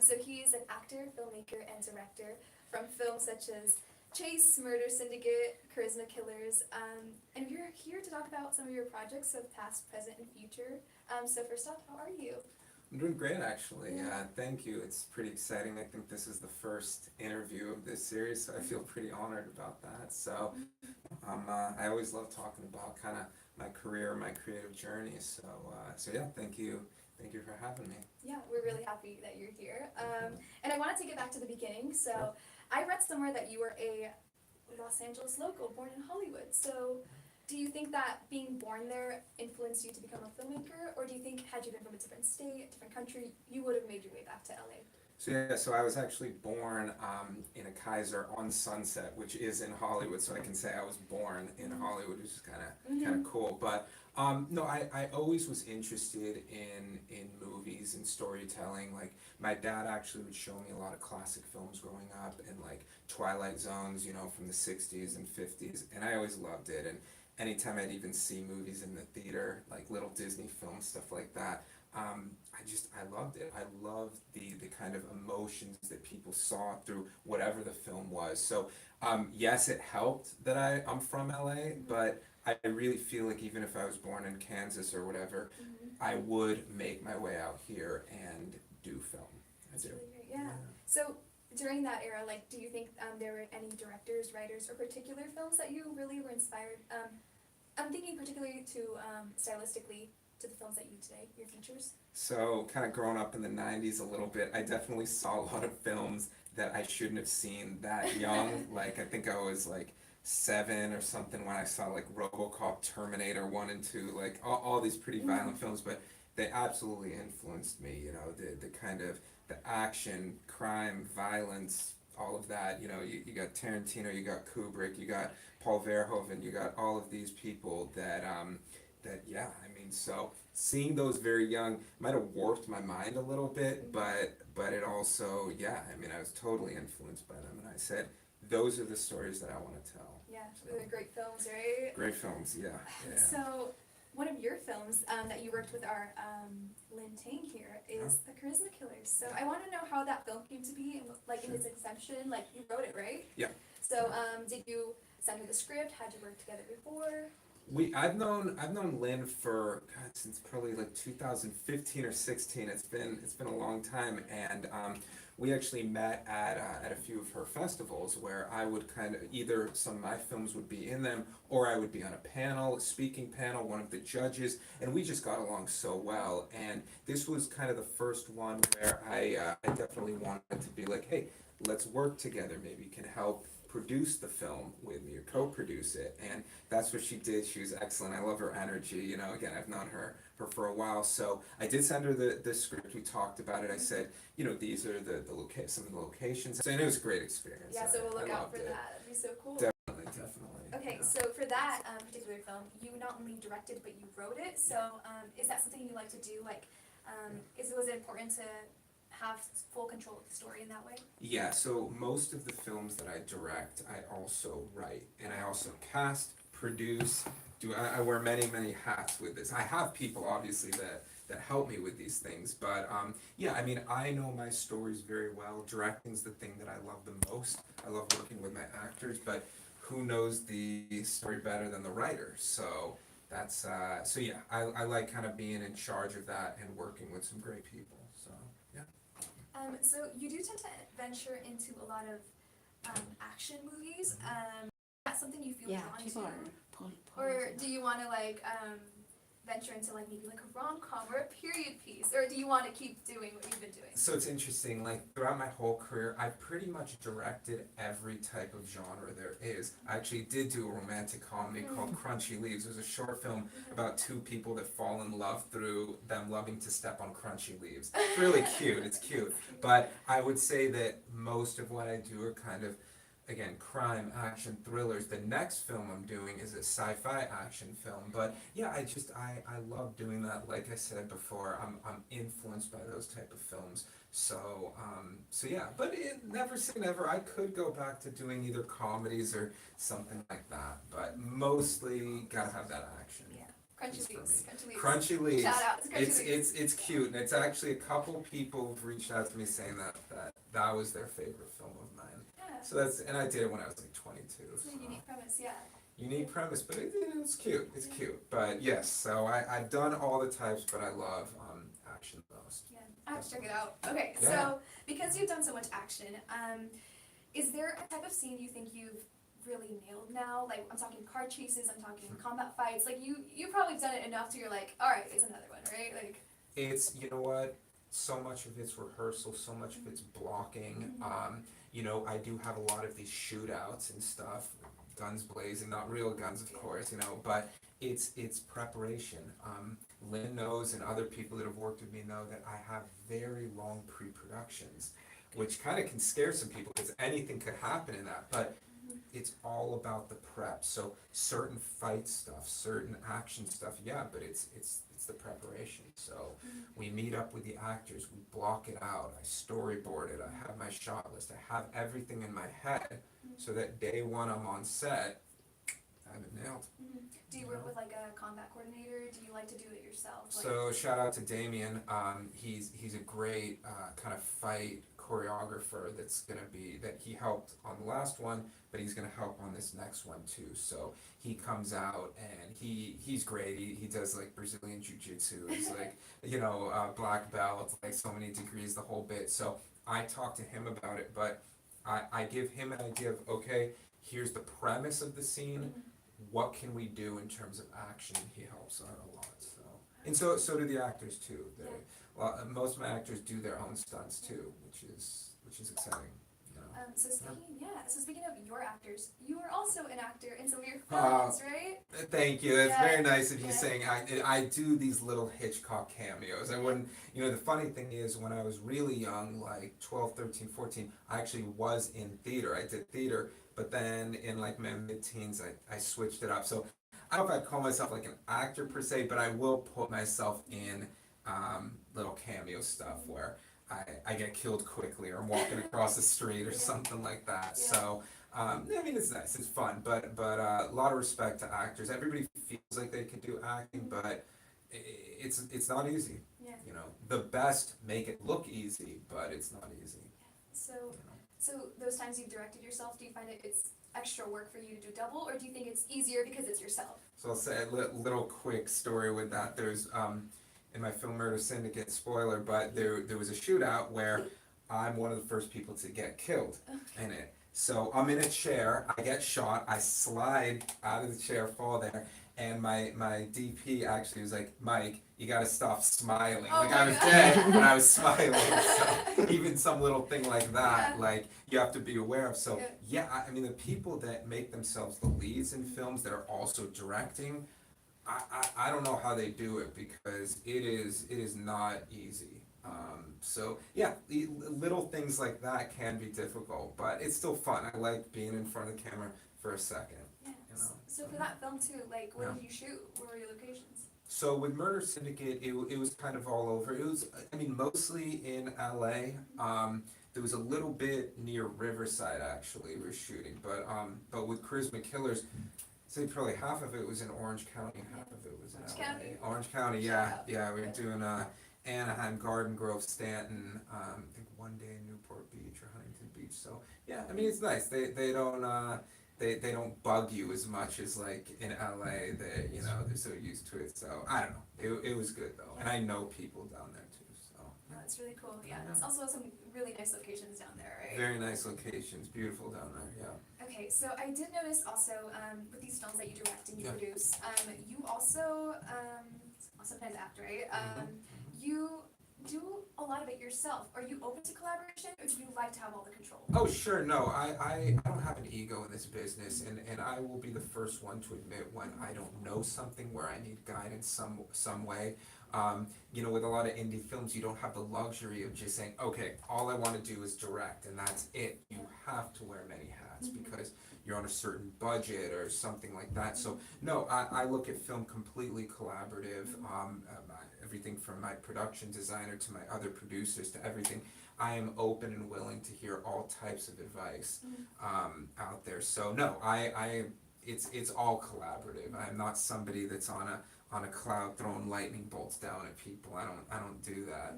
So he is an actor, filmmaker, and director from films such as Chase, Murder Syndicate, Charisma Killers, and we're here to talk about some of your projects of past, present, and future. So first off, how are you? I'm doing great, actually. Yeah. Thank you. It's pretty exciting. I think this is the first interview of this series, so I feel pretty honored about that. So, I always love talking about kind of my career, my creative journey. So yeah, thank you for having me. Yeah, we're really happy that you're here. And I want to take it back to the beginning. So I read somewhere that you were a Los Angeles local, born in Hollywood. So do you think that being born there influenced you to become a filmmaker, or do you think had you been from a different state, a different country, you would have made your way back to LA? So I was actually born in a Kaiser on Sunset, which is in Hollywood. So I can say I was born in Hollywood, which is kind of cool. But no, I always was interested in movies and storytelling. Like my dad actually would show me a lot of classic films growing up, and like Twilight Zones, from the '60s and '50s, and I always loved it. And anytime I'd even see movies in the theater, like little Disney films, stuff like that. I loved it. I loved the kind of emotions that people saw through whatever the film was. So, yes, it helped that I'm from LA, but I really feel like even if I was born in Kansas or whatever, I would make my way out here and do film. That's really great, yeah. So during that era, like, do you think there were any directors, writers, or particular films that you really were inspired? I'm thinking particularly to stylistically to the films that you today, your features. So, kind of growing up in the '90s a little bit, I definitely saw a lot of films that I shouldn't have seen that young. Like, I think I was like 7 or something when I saw like RoboCop, Terminator 1 and 2, like all these pretty violent films, but they absolutely influenced me, the kind of the action, crime, violence, all of that. You got Tarantino, you got Kubrick, you got Paul Verhoeven, you got all of these people so seeing those very young might have warped my mind a little bit, but it also, I was totally influenced by them, and I said, those are the stories that I want to tell. Yeah, really great films, right? Great films, yeah. So, one of your films that you worked with our Lynn Tang here is The Charisma Killers. So, I want to know how that film came to be, and like in its inception, like you wrote it, right? Yeah. So, did you send her the script? Had you worked together before? I've known Lynn for since probably like 2015 or 16. It's been a long time, and we actually met at a few of her festivals where I would kind of either some of my films would be in them, or I would be on a speaking panel, one of the judges, and we just got along so well. And this was kind of the first one where I definitely wanted to be like, hey, let's work together. Maybe you can help produce the film with me or co-produce it, and that's what she did. She was excellent. I love her energy. Again, I've known her for a while, so I did send her the script. We talked about it. I said, these are some of the locations, and it was a great experience. Yeah, so we'll look out for that. That'd be so cool. Definitely. Okay, so for that particular film, you not only directed but you wrote it. So is that something you like to do? Like, was it important to have full control of the story in that way? Yeah, so most of the films that I direct, I also write, and I also cast, produce. I wear many hats with this. I have people obviously that help me with these things, but I know my stories very well. Directing's the thing that I love the most. I love working with my actors, but who knows the story better than the writer? So that's I like kind of being in charge of that and working with some great people. So yeah. So you do tend to venture into a lot of action movies. Is that something you feel drawn to? Or do you want to venture into maybe a rom-com or a period piece? Or do you want to keep doing what you've been doing? So it's interesting, throughout my whole career, I pretty much directed every type of genre there is. I actually did do a romantic comedy called Crunchy Leaves. It was a short film about two people that fall in love through them loving to step on crunchy leaves. It's really cute, it's cute. But I would say that most of what I do are kind of, again, crime, action, thrillers. The next film I'm doing is a sci-fi action film, but yeah, I love doing that. Like I said before, I'm influenced by those type of films. So yeah, but never say never. I could go back to doing either comedies or something like that, but mostly gotta have that action. Yeah. Crunchy is for Leaves. me. Crunchy Leaves. Crunchy Leaves. Shout out to Crunchy Leaves. It's cute, and it's actually a couple people have reached out to me saying that was their favorite film of mine. Yeah. So that's, and I did it when I was like 22. It's a So. unique premise, yeah. Unique premise, but it's cute. It's cute. But yes, so I've done all the types, but I love action the most. Yeah, I have to check it out. Okay, Yeah. so because you've done so much action, is there a type of scene you think you've really nailed now? Like, I'm talking car chases, I'm talking combat fights. Like, you probably done it enough to you're like, all right, it's another one, right? Like, It's, you know what, so much of it's rehearsal, so much of it's blocking. You know, I do have a lot of these shootouts and stuff, guns blazing, not real guns, of course, you know, but it's preparation. Lynn knows, and other people that have worked with me know that I have very long pre-productions, which kind of can scare some people because anything could happen in that, but it's all about the prep. So certain fight stuff, certain action stuff, yeah, but it's the preparation. So we meet up with the actors, we block it out, I storyboard it, I have my shot list, I have everything in my head so that day one I'm on set, I have it nailed. do you work with like a combat coordinator? Do you like to do it yourself? Like, So shout out to Damien. He's a great kind of fight choreographer that he helped on the last one, but he's gonna help on this next one too. So he comes out and he's great. He does like Brazilian jiu-jitsu. He's like, you know, black belt, like so many degrees, the whole bit. So I talk to him about it, but I give him an idea of, okay, here's the premise of the scene. What can we do in terms of action? He helps out a lot. So, and so do the actors too. Most of my actors do their own stunts too, which is exciting. You know. So speaking of your actors, you are also an actor in some of your films, right? Thank you. That's very nice of you Yeah. saying I do these little Hitchcock cameos. I wouldn't, you know, the funny thing is when I was really young, like 12, 13, 14, I actually was in theater. I did theater, but then in like my mid-teens, I switched it up. So I don't know if I'd call myself like an actor per se, but I will put myself in little cameo stuff where I get killed quickly or I'm walking across the street or something like that. Yeah. So I mean, it's nice, it's fun, but a lot of respect to actors. Everybody feels like they can do acting, but it's not easy. Yeah. You know, the best make it look easy, but it's not easy. So, You know. so those times you've directed yourself, do you find it's extra work for you to do double, or do you think it's easier because it's yourself? So I'll say a little quick story with that. There's in my film Murder Syndicate, spoiler, but there was a shootout where I'm one of the first people to get killed in it. So I'm in a chair, I get shot, I slide out of the chair, fall there, and my DP actually was like, Mike, you gotta stop smiling. Oh like my I was God. dead, but I was smiling. So even some little thing like that, Yeah. like you have to be aware of. So Yeah. yeah, I mean the people that make themselves the leads in films that are also directing, I don't know how they do it because it is not easy. So yeah, little things like that can be difficult, but it's still fun. I like being in front of the camera for a second. Yeah. You know. So for that film too, like, where Yeah. did you shoot? Where were your locations? So with Murder Syndicate, it was kind of all over. It was, I mean, mostly in LA. There was a little bit near Riverside actually we were shooting, but with Charisma Killers, I'd say probably half of it was in Orange County, half of it was in Orange LA. County? Orange County, yeah, we were doing Anaheim, Garden Grove, Stanton, I think one day in Newport Beach or Huntington Beach. So yeah, I mean it's nice. They don't don't bug you as much as like in LA. They, you know, they're so used to it. So I don't know. It was good though, and I know people down there too. So No, that's really cool. Yeah, it's also some really nice locations down there, right? very nice locations, beautiful down there. Yeah. Okay, so I did notice also with these films that you direct and you Yeah. produce, you also sometimes act, right? You do a lot of it yourself. Are you open to collaboration, or do you like to have all the control? Oh sure, no, I don't have an ego in this business, and I will be the first one to admit when I don't know something where I need guidance some way. You know, with a lot of indie films, you don't have the luxury of just saying, okay, all I want to do is direct, and that's it. You have to wear many hats because you're on a certain budget or something like that. So no, I look at film completely collaborative. Everything from my production designer to my other producers to everything. I am open and willing to hear all types of advice out there. So no, it's all collaborative. I'm not somebody that's on on a cloud throwing lightning bolts down at people. I don't do that.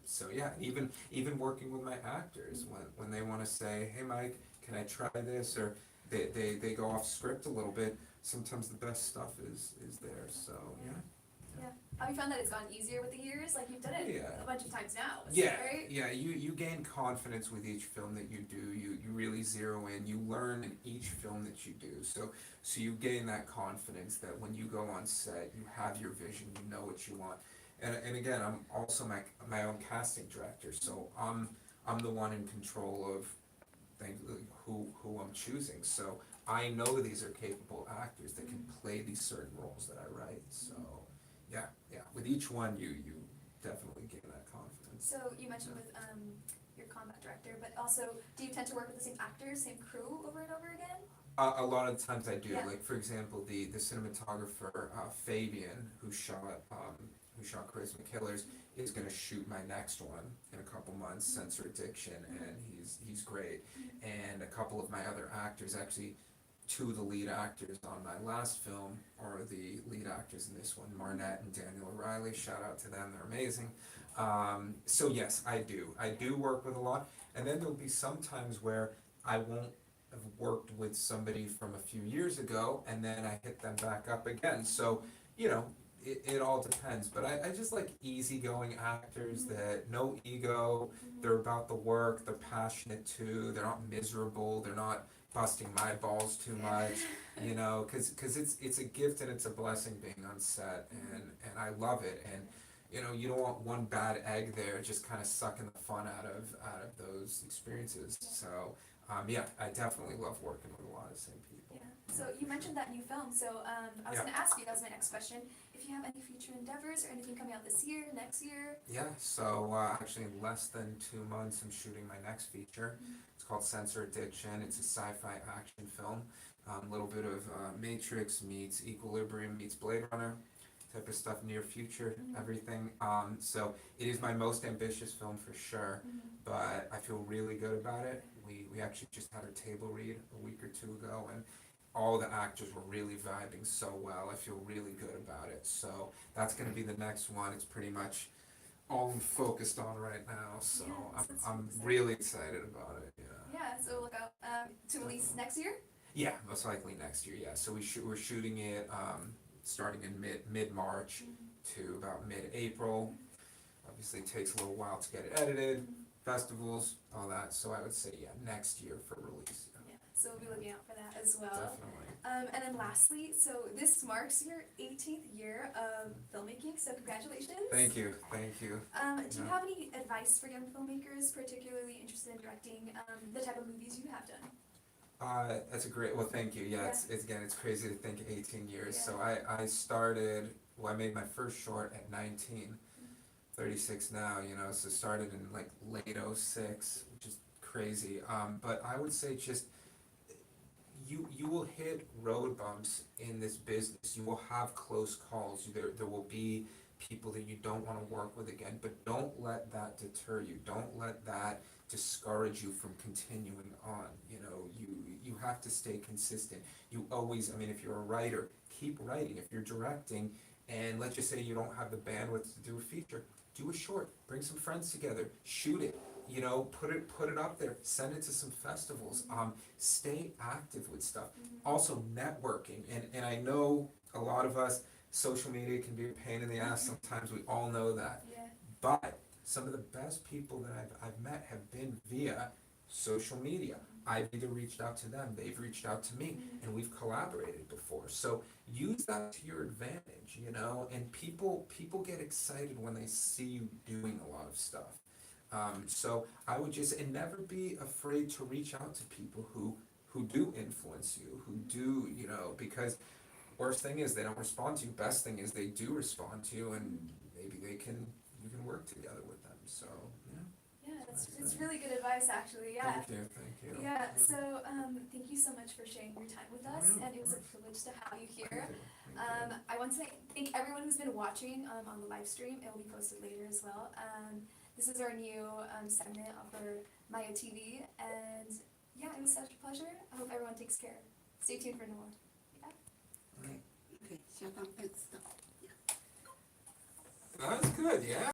So yeah, even working with my actors when they want to say, hey Mike, can I try this, or they go off script a little bit. Sometimes the best stuff is there. So yeah. Yeah. Have you found that it's gotten easier with the years? Like, you've done it Yeah. a bunch of times now, Yeah, right? yeah. You gain confidence with each film that you do. You really zero in. You learn in each film that you do. So you gain that confidence that when you go on set, you have your vision. You know what you want. And again, I'm also my own casting director. So I'm the one in control of who I'm choosing. So I know these are capable actors that can play these certain roles that I write. So yeah. With each one, you definitely gain that confidence. So you mentioned with your combat director, but also, do you tend to work with the same actors, same crew over and over again? A lot of times I do. Yeah. Like for example, the cinematographer Fabian, who shot Charisma Killers, is going to shoot my next one in a couple months, Sensor Addiction, and he's great. And a couple of my other actors, actually, two of the lead actors on my last film are the lead actors in this one, Marnette and Daniel O'Reilly. Shout out to them, they're amazing. So yes, I do work with a lot, and then there'll be some times where I won't have worked with somebody from a few years ago, and then I hit them back up again. So it all depends, but I just like easygoing actors that no ego, they're about the work, they're passionate too, they're not miserable, they're not busting my balls too much, because it's a gift and it's a blessing being on set, and I love it, and you don't want one bad egg there just kind of sucking the fun out of those experiences. So yeah, I definitely love working with a lot of the same people. Yeah. So you mentioned that new film. So I was Yeah. going to ask you, that was my next question, if you have any future endeavors or anything coming out this year, next year? Yeah, so actually in less than 2 months I'm shooting my next feature. It's called Sensor Addiction. It's a sci-fi action film. A little bit of Matrix meets Equilibrium meets Blade Runner type of stuff, near future, everything. So it is my most ambitious film for sure, but I feel really good about it. We actually just had our table read a week or two ago, and all the actors were really vibing so well. I feel really good about it. So that's going to be the next one. It's pretty much all I'm focused on right now. So Yeah, so I'm it's really excited about it. Yeah. Yeah, so look out to release next year? Yeah, most likely next year. Yeah. So we're shooting it starting in mid March to about mid April. Obviously, it takes a little while to get it edited, festivals, all that. So I would say next year for release. Yeah, so we'll be looking out for that as well. Definitely. And then lastly, so this marks your 18th year of filmmaking, so congratulations. Thank you. Do you have any advice for young filmmakers, particularly interested in directing the type of movies you have done? That's a great, well, thank you. Yeah, it's crazy to think 18 years. So I started, I made my first short at 19, 36 now, so started in like late 06, which is crazy. But I would say just, you will hit road bumps in this business. You will have close calls. There will be people that you don't want to work with again, but don't let that deter you. Don't let that discourage you from continuing on. You have to stay consistent. You always, if you're a writer, keep writing. If you're directing, and let's just say you don't have the bandwidth to do a feature, do a short, bring some friends together, shoot it, put it up there, send it to some festivals, stay active with stuff. Also networking, and I know a lot of us, social media can be a pain in the ass sometimes, we all know that. Yeah. But some of the best people that I've met have been via social media. I've either reached out to them, they've reached out to me, and we've collaborated before. So use that to your advantage, and people get excited when they see you doing a lot of stuff. So I would just, and never be afraid to reach out to people who do influence you, who do, because worst thing is they don't respond to you, best thing is they do respond to you, and maybe you can work together with them. So It's really good advice, actually. Yeah. Thank you. Yeah, so thank you so much for sharing your time with us, and it was a privilege to have you here. I want to thank everyone who's been watching on the live stream. It will be posted later as well. This is our new segment of our Maya TV, and yeah, it was such a pleasure. I hope everyone takes care. Stay tuned for more. Yeah. All right. Okay, shut up and stop. That was good, yeah.